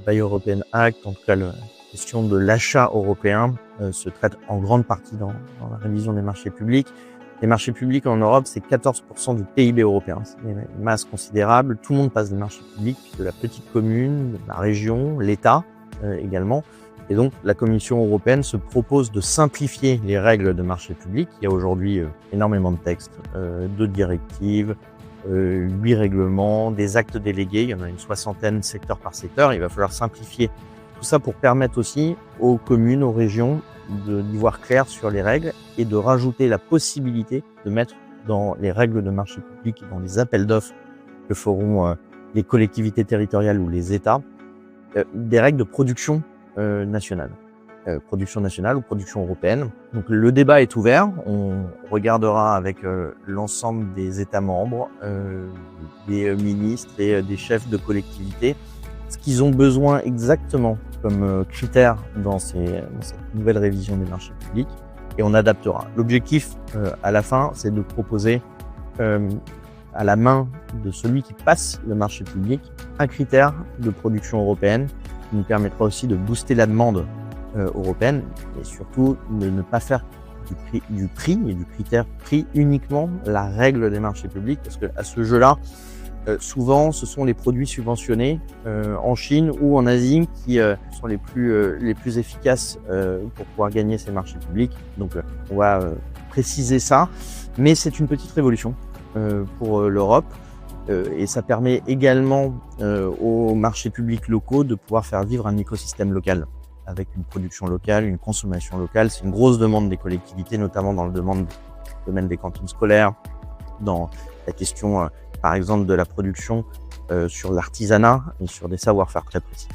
Buy European Act, en tout cas la question de l'achat européen, se traite en grande partie dans la révision des marchés publics. Les marchés publics en Europe, c'est 14% du PIB européen. C'est une masse considérable. Tout le monde passe des marchés publics, de la petite commune, de la région, l'État également. Et donc, la Commission européenne se propose de simplifier les règles de marché public. Il y a aujourd'hui énormément de textes, de directives, 8 règlements, des actes délégués. Il y en a une 60aine secteur par secteur. Il va falloir simplifier tout ça pour permettre aussi aux communes, aux régions d'y voir clair sur les règles et de rajouter la possibilité de mettre dans les règles de marché public et dans les appels d'offres que feront les collectivités territoriales ou les États, des règles de production nationale. Production nationale ou production européenne. Donc le débat est ouvert. On regardera avec l'ensemble des États membres, des ministres et des chefs de collectivités ce qu'ils ont besoin exactement comme critères dans cette nouvelle révision des marchés publics et on adaptera. L'objectif à la fin, c'est de proposer à la main de celui qui passe le marché public un critère de production européenne qui nous permettra aussi de booster la demande européenne et surtout de ne pas faire du prix et du critère prix uniquement la règle des marchés publics parce que à ce jeu-là, souvent, ce sont les produits subventionnés en Chine ou en Asie qui sont les plus efficaces pour pouvoir gagner ces marchés publics. Donc, on va préciser ça, mais c'est une petite révolution pour l'Europe et ça permet également aux marchés publics locaux de pouvoir faire vivre un écosystème local avec une production locale, une consommation locale. C'est une grosse demande des collectivités, notamment dans le domaine des cantines scolaires, dans la question par exemple de la production sur l'artisanat et sur des savoir-faire très précis.